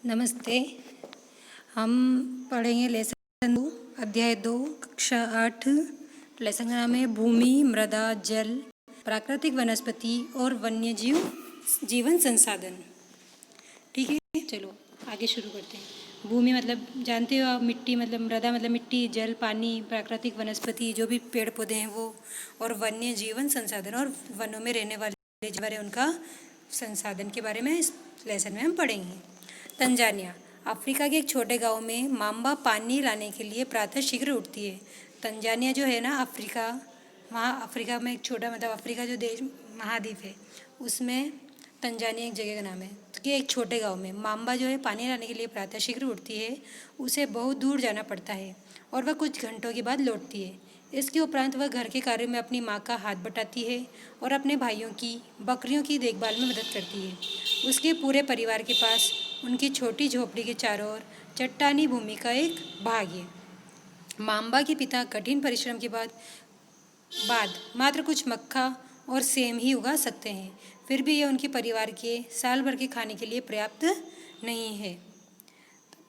नमस्ते। हम पढ़ेंगे लेसन 2 अध्याय 2 कक्षा 8। लेसन का नाम है भूमि, मृदा, जल, प्राकृतिक वनस्पति और वन्यजीव जीवन संसाधन। ठीक है, चलो आगे शुरू करते हैं। भूमि मतलब जानते हो आप, मिट्टी मतलब, मृदा मतलब मिट्टी, जल पानी, प्राकृतिक वनस्पति जो भी पेड़ पौधे हैं वो, और वन्य जीवन संसाधन और वनों में रहने वाले जानवर उनका संसाधन के बारे में इस लेसन में हम पढ़ेंगे। तंजानिया, अफ्रीका के एक छोटे गांव में माम्बा पानी लाने के लिए प्रातः शीघ्र उठती है। तंजानिया जो है ना, अफ्रीका में एक छोटा, मतलब अफ्रीका जो देश महाद्वीप है उसमें तंजानिया एक जगह का नाम है। तो कि एक छोटे गांव में माम्बा जो है पानी लाने के लिए प्रातः शीघ्र उठती है। उसे बहुत दूर जाना पड़ता है और वह कुछ घंटों के बाद लौटती है। इसके उपरांत वह घर के कार्यों में अपनी माँ का हाथ बटाती है और अपने भाइयों की बकरियों की देखभाल में मदद करती है। उसके पूरे परिवार के पास उनकी छोटी झोपड़ी के चारों ओर चट्टानी भूमि का एक भाग है। माम्बा के पिता कठिन परिश्रम के बाद मात्र कुछ मक्खा और सेम ही उगा सकते हैं। फिर भी यह उनके परिवार के साल भर के खाने के लिए पर्याप्त नहीं है।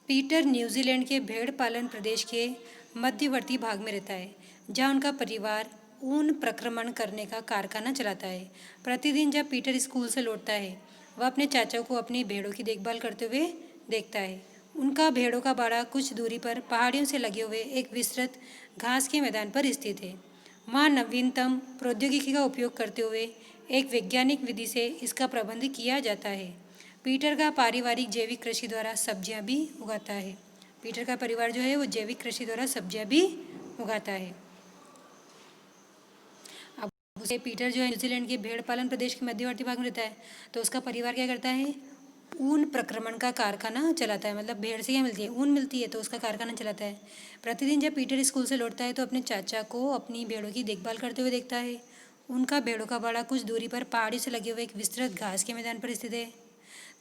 पीटर न्यूजीलैंड के भेड़ पालन प्रदेश के मध्यवर्ती भाग में रहता है, जहाँ उनका परिवार ऊन प्रक्रमण करने का कारखाना चलाता है। प्रतिदिन जब पीटर स्कूल से लौटता है, वह अपने चाचा को अपनी भेड़ों की देखभाल करते हुए देखता है। उनका भेड़ों का बाड़ा कुछ दूरी पर पहाड़ियों से लगे हुए एक विस्तृत घास के मैदान पर स्थित है। वहाँ नवीनतम प्रौद्योगिकी का उपयोग करते हुए एक वैज्ञानिक विधि से इसका प्रबंध किया जाता है। पीटर का पारिवारिक जैविक कृषि द्वारा सब्जियां भी उगाता है। पीटर का परिवार जो है वो जैविक कृषि द्वारा सब्जियां भी उगाता है। अब उसे पीटर जो है न्यूजीलैंड के भेड़ पालन प्रदेश के मध्यवर्ती भाग में रहता है, तो उसका परिवार क्या करता है, ऊन प्रक्रमण का कारखाना चलाता है। मतलब भेड़ से क्या मिलती है, ऊन मिलती है, तो उसका कारखाना चलाता है। प्रतिदिन जब पीटर स्कूल से लौटता है तो अपने चाचा को अपनी भेड़ों की देखभाल करते हुए देखता है। उनका भेड़ों का बाड़ा कुछ दूरी पर पहाड़ी से लगे हुए एक विस्तृत घास के मैदान पर स्थित है।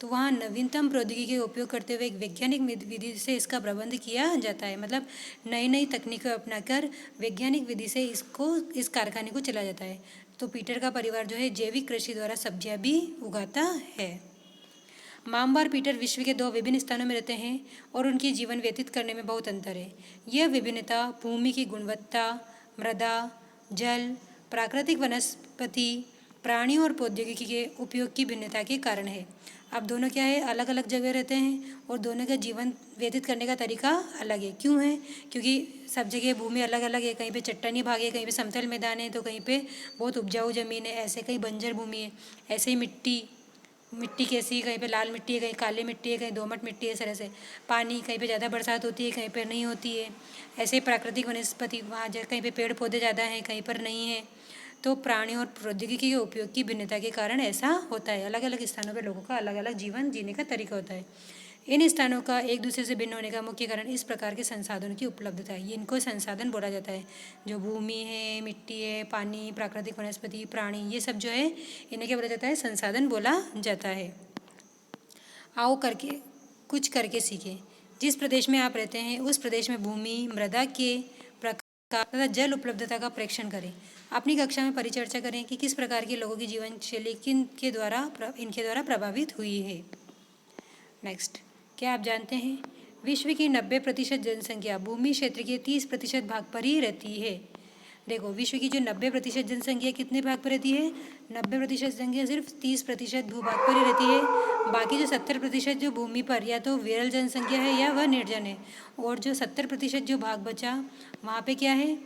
तो वहाँ नवीनतम प्रौद्योगिकी का उपयोग करते हुए एक वैज्ञानिक विधि से इसका प्रबंध किया जाता है। मतलब नई नई तकनीकों अपनाकर वैज्ञानिक विधि से इस कारखाने को चलाया जाता है। तो पीटर का परिवार जो है जैविक कृषि द्वारा सब्जियां भी उगाता है। माम्बा और पीटर विश्व के 2 विभिन्न स्थानों में रहते हैं और उनकी जीवन व्यतीत करने में बहुत अंतर है। यह विभिन्नता भूमि की गुणवत्ता, मृदा, जल, प्राकृतिक वनस्पति, प्राणियों और प्रौद्योगिकी के उपयोग की भिन्नता के कारण है। अब दोनों क्या है, अलग अलग जगह रहते हैं और दोनों का जीवन व्यतीत करने का तरीका अलग है। क्यों है? क्योंकि सब जगह भूमि अलग अलग है। कहीं पे चट्टानी भाग है, कहीं पे समतल मैदान है, तो कहीं पे बहुत उपजाऊ जमीन है, ऐसे कहीं बंजर भूमि है। ऐसे ही मिट्टी कैसी, कहीं पे लाल मिट्टी है, कहीं काली मिट्टी है, कहीं दोमट मिट्टी है। इस तरह से पानी, कहीं पे ज़्यादा बरसात होती है, कहीं पर नहीं होती है। ऐसे ही प्राकृतिक वनस्पति, वहाँ कहीं पे पेड़ पौधे ज़्यादा हैं, कहीं पर नहीं है। तो प्राणियों और प्रौद्योगिकी के उपयोग की भिन्नता के कारण ऐसा होता है। अलग अलग स्थानों पर लोगों का अलग अलग जीवन जीने का तरीका होता है। इन स्थानों का एक दूसरे से भिन्न होने का मुख्य कारण इस प्रकार के संसाधनों की उपलब्धता है। ये इनको संसाधन बोला जाता है। जो भूमि है, मिट्टी है, पानी, प्राकृतिक वनस्पति, प्राणी, ये सब जो है इन्हें क्या बोला जाता है, संसाधन बोला जाता है। आओ कुछ करके सीखें। जिस प्रदेश में आप रहते हैं उस प्रदेश में भूमि, मृदा के प्रकार तथा जल उपलब्धता का परीक्षण करें। अपनी कक्षा में परिचर्चा करें कि किस प्रकार के लोगों की जीवन शैली इनके द्वारा प्रभावित हुई है। नेक्स्ट, क्या आप जानते हैं विश्व की 90% जनसंख्या भूमि क्षेत्र के 30% भाग पर ही रहती है। देखो, विश्व की जो 90% जनसंख्या कितने भाग पर रहती है, 90% जनसंख्या सिर्फ 30% भूभाग पर ही रहती है। बाकी जो 70% जो भूमि पर या तो विरल जनसंख्या है या वह निर्जन है। और जो 70% जो भाग बचा वहाँ पे क्या है,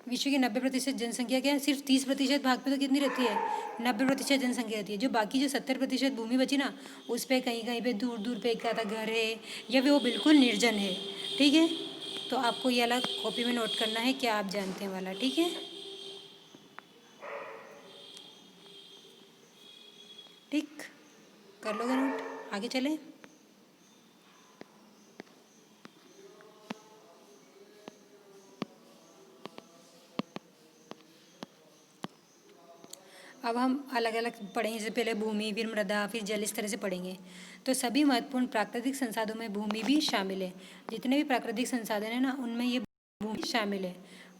विश्व की 90% जनसंख्या क्या है, सिर्फ 30% भाग पे तो कितनी रहती है, 90% जनसंख्या रहती है। जो बाकी जो 70% भूमि बची ना, उस पर कहीं कहीं पे दूर दूर पे एक आधा घर है या फिर वो बिल्कुल निर्जन है। ठीक है, तो आपको ये अलग कॉपी में नोट करना है, क्या आप जानते हैं वाला। ठीक है, ठीक, कर लोगे नोट, आगे चले। अब हम अलग अलग पढ़ेंगे, जैसे पहले भूमि, फिर मृदा, फिर जल, इस तरह से पढ़ेंगे। तो सभी महत्वपूर्ण प्राकृतिक संसाधनों में भूमि भी शामिल है। जितने भी प्राकृतिक संसाधन है ना, उनमें ये भूमि शामिल है।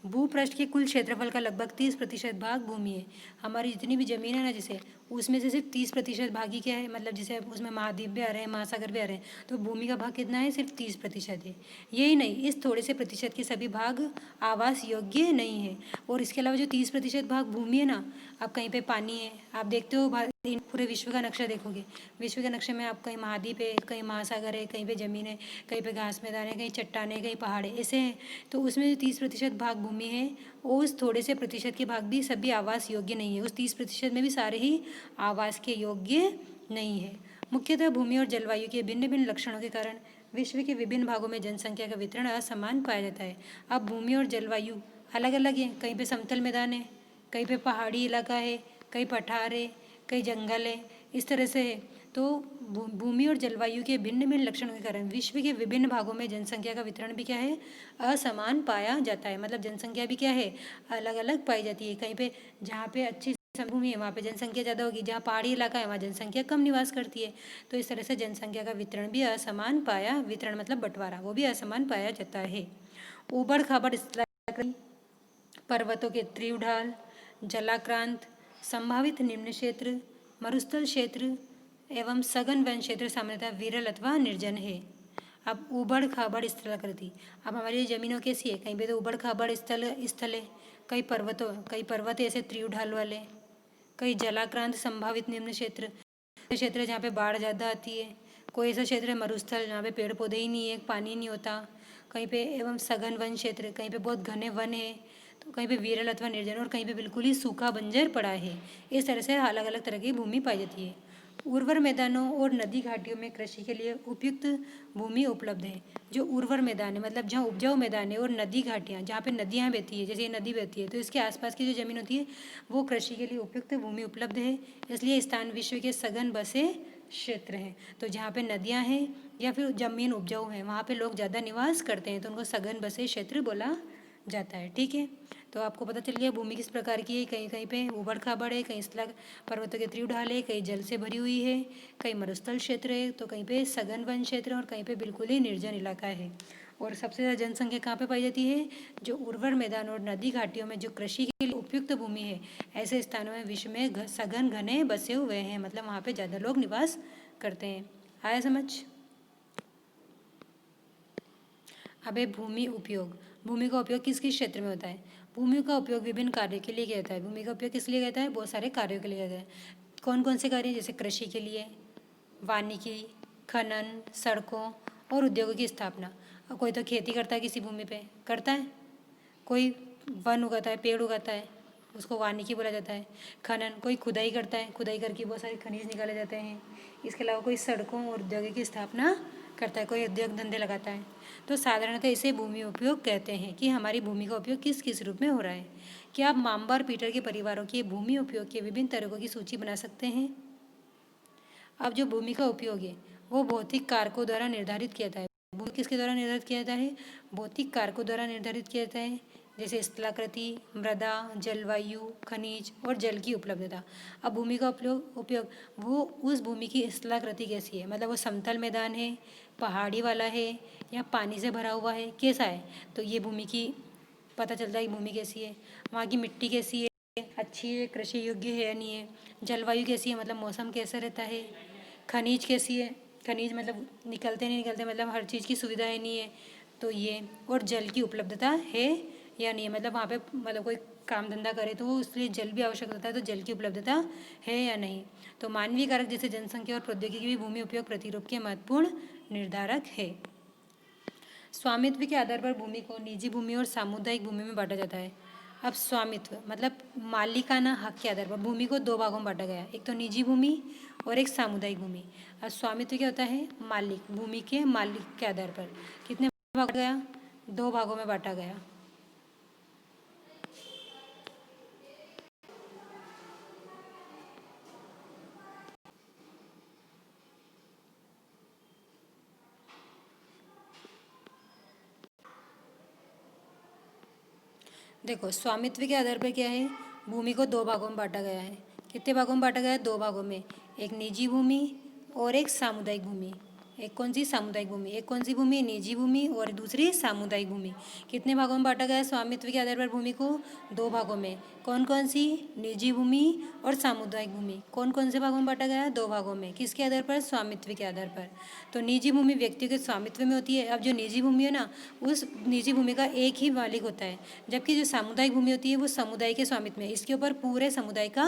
भूपृष्ठ के कुल क्षेत्रफल का लगभग 30% भाग भूमि है। हमारी जितनी भी जमीन है ना, जैसे उसमें से सिर्फ 30% भाग ही क्या है, मतलब जैसे उसमें महाद्वीप भी आ रहे हैं, महासागर भी आ रहे हैं, तो भूमि का भाग कितना है, सिर्फ 30% है। यही नहीं, इस थोड़े से प्रतिशत के सभी भाग आवास योग्य नहीं है। और इसके अलावा जो 30% भाग भूमि है ना, अब कहीं पे पानी है, आप देखते हो पूरे विश्व का नक्शा देखोगे, विश्व के नक्शे में आप कहीं महाद्वीप है, कहीं महासागर है, कहीं पे ज़मीन है, कहीं पे घास मैदान है, कहीं चट्टान है, कहीं पहाड़ है, ऐसे हैं। तो उसमें जो 30% भाग भूमि है, उस थोड़े से प्रतिशत के भाग भी सभी आवास योग्य नहीं है। उस 30% में भी सारे ही आवास के योग्य नहीं है। मुख्यतः भूमि और जलवायु के भिन्न भिन्न लक्षणों के कारण विश्व के विभिन्न भागों में जनसंख्या का वितरण असमान पाया जाता है। अब भूमि और जलवायु अलग अलग है, कहीं पे समतल मैदान है, कहीं पे पहाड़ी इलाका है, कहीं पठार है, कहीं जंगल है, इस तरह से है। तो भूमि और जलवायु के भिन्न भिन्न लक्षणों के कारण विश्व के विभिन्न भागों में जनसंख्या का वितरण भी क्या है, असमान पाया जाता है। मतलब जनसंख्या भी क्या है, अलग अलग पाई जाती है। कहीं पे जहाँ पे अच्छी भूमि है वहाँ पे जनसंख्या ज़्यादा होगी, जहाँ पहाड़ी इलाका है वहाँ जनसंख्या कम निवास करती है। तो इस तरह से जनसंख्या का वितरण भी असमान पाया, वितरण मतलब बंटवारा, वो भी असमान पाया जाता है। ऊबड़ खाबड़ पर्वतों के तीव्र ढाल, जलाक्रांत, संभावित निम्न क्षेत्र, मरुस्थल क्षेत्र एवं सघन वन क्षेत्र सामान्यतः विरल अथवा निर्जन है। अब ऊबड़ खाबड़ स्थलाकृति, अब हमारी ज़मीनों कैसी है, कहीं पे तो ऊबड़ खाबड़ स्थल है, कई पर्वत ऐसे तीव्र ढाल वाले, कई जलाक्रांत संभावित निम्न क्षेत्र जहाँ पे बाढ़ ज़्यादा आती है, कोई ऐसा क्षेत्र है मरुस्थल जहाँ पे पेड़ पौधे ही नहीं है, पानी नहीं होता, कहीं पे एवं सघन वन क्षेत्र, कहीं पे बहुत घने वन है, तो कहीं पे विरल अथवा निर्जन, और कहीं पे बिल्कुल ही सूखा बंजर पड़ा है। इस तरह से अलग अलग तरह की भूमि पाई जाती है। उर्वर मैदानों और नदी घाटियों में कृषि के लिए उपयुक्त भूमि उपलब्ध है। जो उर्वर मैदान है मतलब जहाँ उपजाऊ मैदान है, और नदी घाटियाँ जहाँ पे नदियाँ बहती है, जैसे ये नदी बहती है, तो इसके आसपास की जो ज़मीन होती है वो कृषि के लिए उपयुक्त भूमि उपलब्ध है। इसलिए स्थान विश्व के सघन बसे क्षेत्र हैं। तो जहाँ पे नदियाँ हैं या फिर ज़मीन उपजाऊ है वहाँ पे लोग ज़्यादा निवास करते हैं, तो उनको सघन बसे क्षेत्र बोला जाता है। ठीक है, तो आपको पता चल गया भूमि किस प्रकार की है। कहीं कहीं पे ऊबड़ खाबड़ है, कहीं स्थल पर्वतों के तीव्र ढाल है, कहीं जल से भरी हुई है, कहीं मरुस्थल क्षेत्र है, तो कहीं पे सघन वन क्षेत्र है, और कहीं पे बिल्कुल ही निर्जन इलाका है। और सबसे ज़्यादा जनसंख्या कहाँ पे पाई जाती है, जो उर्वर मैदान और नदी घाटियों में जो कृषि के लिए उपयुक्त भूमि है, ऐसे स्थानों में विश्व में सघन घने बसे हुए हैं, मतलब वहाँ पे ज़्यादा लोग निवास करते हैं। आया समझ। अब है भूमि उपयोग। भूमि का उपयोग किस किस क्षेत्र में होता है। भूमि का उपयोग विभिन्न कार्यों के लिए किया जाता है। भूमि का उपयोग किस लिए किया जाता है, बहुत सारे कार्यों के लिए किया जाता है। कौन कौन से कार्य, जैसे कृषि के लिए, वानिकी, खनन, सड़कों और उद्योगों की स्थापना। और कोई तो खेती करता है किसी भूमि पे, करता है, कोई वन उगाता है, पेड़ उगाता है, उसको वानिकी बोला जाता है। खनन, कोई खुदाई करता है, खुदाई करके बहुत सारे खनिज निकाले जाते हैं। इसके अलावा कोई सड़कों और उद्योगों की स्थापना करता है, कोई उद्योग धंधे लगाता है। तो साधारणतः इसे भूमि उपयोग कहते हैं कि हमारी भूमि का उपयोग किस किस रूप में हो रहा है। क्या आप माम्बा और पीटर के परिवारों के भूमि उपयोग के विभिन्न तरीकों की सूची बना सकते हैं। अब जो भूमि का उपयोग है वो भौतिक कारकों द्वारा निर्धारित किया जाता है। भूमि किसके द्वारा निर्धारित किया जाता है, भौतिक कारकों द्वारा निर्धारित किया जाता है, जैसे स्थलाकृति, मृदा, जलवायु, खनिज और जल की उपलब्धता। अब भूमि का उपयोग वो उस भूमि की स्थलाकृति कैसी है, मतलब वो समतल मैदान है, पहाड़ी वाला है, या पानी से भरा हुआ है, कैसा है, तो ये भूमि की पता चलता है कि भूमि कैसी है। वहाँ की मिट्टी कैसी है, अच्छी है, कृषि योग्य है या नहीं है। जलवायु कैसी है, मतलब मौसम कैसा रहता है। खनिज कैसी है, खनिज मतलब निकलते नहीं निकलते, मतलब हर चीज़ की सुविधा है नहीं है, तो ये। और जल की उपलब्धता है या नहीं है, मतलब वहाँ पे मतलब कोई काम धंधा करे तो उसके लिए जल भी आवश्यक होता है, तो जल की उपलब्धता है या नहीं। तो मानवीय कारक जैसे जनसंख्या और प्रौद्योगिकी भी भूमि उपयोग प्रतिरूप के महत्वपूर्ण निर्धारक है। स्वामित्व के आधार पर भूमि को निजी भूमि और सामुदायिक भूमि में बांटा जाता है। अब स्वामित्व मतलब मालिकाना हक के आधार पर भूमि को दो भागों में बांटा गया, एक तो निजी भूमि और एक सामुदायिक भूमि। अब स्वामित्व क्या होता है, मालिक, भूमि के मालिक के आधार पर कितने भाग गया, दो भागों में बांटा गया। देखो स्वामित्व के आधार पर क्या है, भूमि को दो भागों में बांटा गया है। कितने भागों में बांटा गया है, दो भागों में, एक निजी भूमि और एक सामुदायिक भूमि। एक कौन सी? सामुदायिक भूमि। एक कौन सी भूमि? निजी भूमि, और दूसरी सामुदायिक भूमि। कितने भागों में बांटा गया है स्वामित्व के आधार पर भूमि को? 2 भागों में। कौन कौन सी? निजी भूमि और सामुदायिक भूमि। कौन कौन से भागों में बांटा गया है? 2 भागों में। किसके आधार पर? स्वामित्व के आधार पर। तो निजी भूमि व्यक्तिगत स्वामित्व में होती है। अब जो निजी भूमि है ना, उस निजी भूमि का एक ही मालिक होता है, जबकि जो सामुदायिक भूमि होती है वो समुदाय के स्वामित्व में, इसके ऊपर पूरे समुदाय का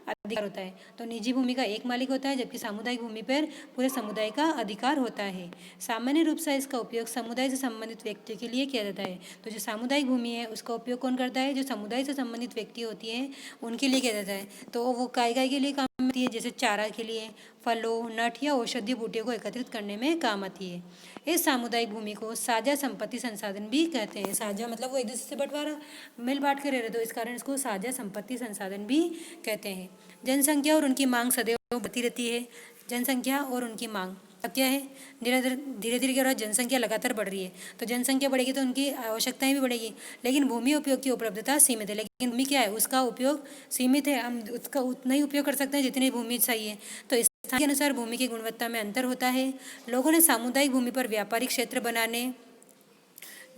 अधिकार होता है। तो निजी भूमि का एक मालिक होता है, जबकि सामुदायिक भूमि पर पूरे समुदाय का अधिकार होता है। सामान्य रूप से इसका उपयोग समुदाय से संबंधित व्यक्तियों के लिए किया जाता है। तो जो सामुदायिक भूमि है उसका उपयोग कौन करता है? जो समुदाय से संबंधित व्यक्ति होती है उनके लिए किया जाता है। तो वो काय काय के लिए काम आती है? जैसे चारा के लिए, फलों, नट या औषधीय बूटियों को एकत्रित करने में काम आती है। इस सामुदायिक भूमि को साझा संपत्ति संसाधन भी कहते हैं। साझा मतलब वो एक दूसरे से बंटवारा मिल बांट के रह रहे, तो इस कारण इसको साझा संपत्ति संसाधन भी कहते हैं। जनसंख्या और उनकी मांग सदैव बढ़ती रहती है। जनसंख्या और उनकी मांग अब क्या है? धीरे धीरे क्या हो रहा है? जनसंख्या लगातार बढ़ रही है, तो जनसंख्या बढ़ेगी तो उनकी आवश्यकताएं भी बढ़ेगी, लेकिन भूमि उपयोग की उपलब्धता सीमित है। लेकिन भूमि क्या है? उसका उपयोग सीमित है, हम उसका उतना ही उपयोग कर सकते हैं जितनी भूमि चाहिए। तो स्थान के अनुसार भूमि की गुणवत्ता में अंतर होता है। लोगों ने सामुदायिक भूमि पर व्यापारिक क्षेत्र बनाने,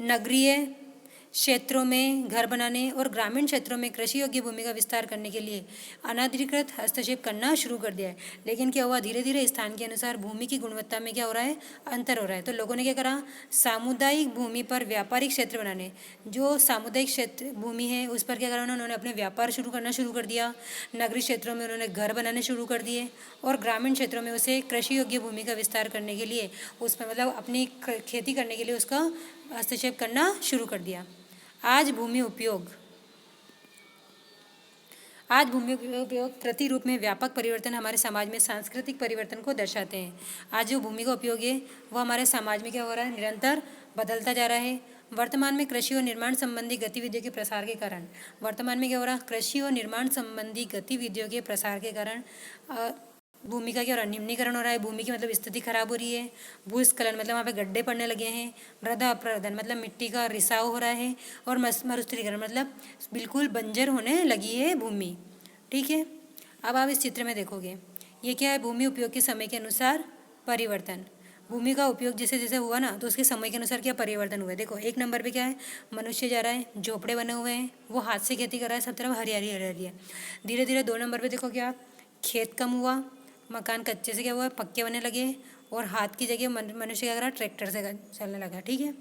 नगरीय क्षेत्रों में घर बनाने और ग्रामीण क्षेत्रों में कृषि योग्य भूमि का विस्तार करने के लिए अनाधिकृत हस्तक्षेप करना शुरू कर दिया है। लेकिन क्या हुआ? धीरे धीरे स्थान के अनुसार भूमि की गुणवत्ता में क्या हो रहा है? अंतर हो रहा है। तो लोगों ने क्या करा? सामुदायिक भूमि पर व्यापारिक क्षेत्र बनाने, जो सामुदायिक क्षेत्र भूमि है उस पर क्या करा? उन्होंने अपने व्यापार करना शुरू कर दिया। नगरीय क्षेत्रों में उन्होंने घर बनाने शुरू कर दिए, और ग्रामीण क्षेत्रों में उसे कृषि योग्य भूमि का विस्तार करने के लिए, उसमें मतलब अपनी खेती करने के लिए उसका हस्तक्षेप करना शुरू कर दिया। आज भूमि उपयोग प्रतिरूप में व्यापक परिवर्तन हमारे समाज में सांस्कृतिक परिवर्तन को दर्शाते हैं। आज जो भूमि का उपयोग है वो हमारे समाज में क्या हो रहा है? निरंतर बदलता जा रहा है। वर्तमान में कृषि और निर्माण संबंधी गतिविधियों के प्रसार के कारण वर्तमान में क्या हो रहा है? कृषि और निर्माण संबंधी गतिविधियों के प्रसार के कारण भूमि का क्या हो रहा है? निम्नीकरण हो रहा है। भूमि की मतलब स्थिति खराब हो रही है। भूस्खलन मतलब वहाँ पे गड्ढे पड़ने लगे हैं। मृदा अपरदन मतलब मिट्टी का रिसाव हो रहा है। और मरुस्थलीकरण मतलब बिल्कुल बंजर होने लगी है भूमि। ठीक है, अब आप इस चित्र में देखोगे, ये क्या है? भूमि उपयोग के समय के अनुसार परिवर्तन। भूमि का उपयोग जैसे जैसे हुआ ना, तो उसके समय के अनुसार क्या परिवर्तन हुआ है? देखो, 1 नंबर पे क्या है? मनुष्य जा रहा है, झोपड़े बने हुए हैं, वो हाथ से खेती कर रहा है, सब तरफ हरियाली हरियाली है। धीरे धीरे 2 नंबर पे देखो क्या? खेत कम हुआ, मकान कच्चे से क्या हुआ? पक्के बनने लगे, और हाथ की जगह मनुष्य क्या कर रहा है? ट्रैक्टर से चलने लगा। ठीक है।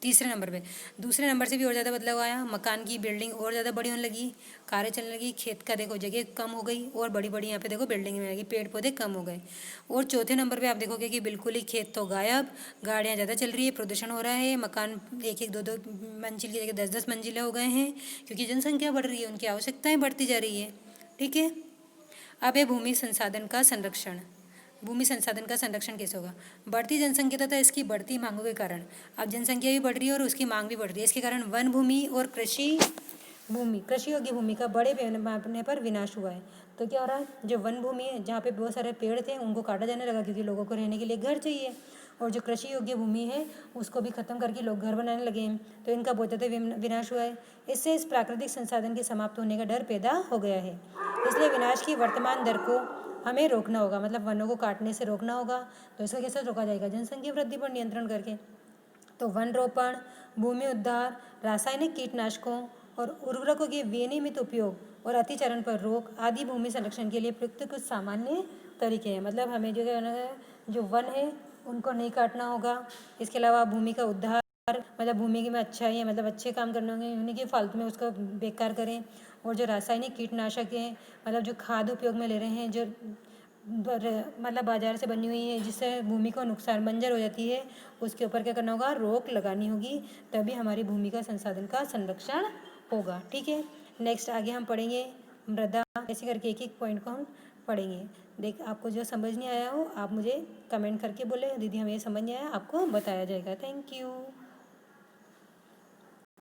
तीसरे नंबर पे, दूसरे नंबर से भी और ज़्यादा बदलाव आया। मकान की बिल्डिंग और ज़्यादा बड़ी होने लगी, कारें चलने लगी। खेत का देखो जगह कम हो गई, और बड़ी बड़ी यहाँ पे देखो बिल्डिंग में लगी, पेड़ पौधे कम हो गए। और चौथे नंबर पे आप देखोगे कि बिल्कुल ही खेत तो गायब, गाड़ियाँ ज़्यादा चल रही है, प्रदूषण हो रहा है, मकान 1-1, 2-2 मंजिल की जगह 10-10 मंजिलें हो गए हैं, क्योंकि जनसंख्या बढ़ रही है, उनकी आवश्यकताएँ बढ़ती जा रही है। ठीक है। अब है भूमि संसाधन का संरक्षण। भूमि संसाधन का संरक्षण कैसे होगा? बढ़ती जनसंख्या तथा इसकी बढ़ती मांगों के कारण, अब जनसंख्या भी बढ़ रही है और उसकी मांग भी बढ़ रही है, इसके कारण वन भूमि और कृषि योग्य भूमि का बड़े पैमाने पर विनाश हुआ है। तो क्या हो रहा है? जो वन भूमि है, जहाँ पे बहुत सारे पेड़ थे, उनको काटा जाने लगा, क्योंकि लोगों को रहने के लिए घर चाहिए। और जो कृषि योग्य भूमि है उसको भी खत्म करके लोग घर बनाने लगे हैं, तो इनका बहुत ज़्यादा विनाश हुआ है। इससे इस प्राकृतिक संसाधन के समाप्त होने का डर पैदा हो गया है। इसलिए विनाश की वर्तमान दर को हमें रोकना होगा, मतलब वनों को काटने से रोकना होगा। तो इसको कैसे रोका जाएगा? जनसंख्या वृद्धि पर नियंत्रण करके। तो वन रोपण, भूमि उद्धार, रासायनिक कीटनाशकों और उर्वरकों के विनियमित उपयोग और अतिचरण पर रोक आदि भूमि संरक्षण के लिए प्रयुक्त कुछ सामान्य तरीके हैं। मतलब हमें जो वन है उनको नहीं काटना होगा। इसके अलावा भूमि का उद्धार, मतलब भूमि में अच्छाई है, मतलब अच्छे काम करने होंगे, यानी कि फालतू में उसका बेकार करें। और जो रासायनिक कीटनाशक हैं, मतलब जो खाद उपयोग में ले रहे हैं, जो मतलब बाजार से बनी हुई है, जिससे भूमि को नुकसान, बंजर हो जाती है, उसके ऊपर क्या करना होगा? रोक लगानी होगी, तभी हमारी भूमि का संसाधन का संरक्षण होगा। ठीक है। नेक्स्ट आगे हम पढ़ेंगे मृदा, ऐसे करके एक एक पॉइंट को हम पढ़ेंगे। देख, आपको जो समझ नहीं आया हो आप मुझे कमेंट करके बोले, दीदी हमें समझ नहीं आया, आपको बताया जाएगा। Thank you.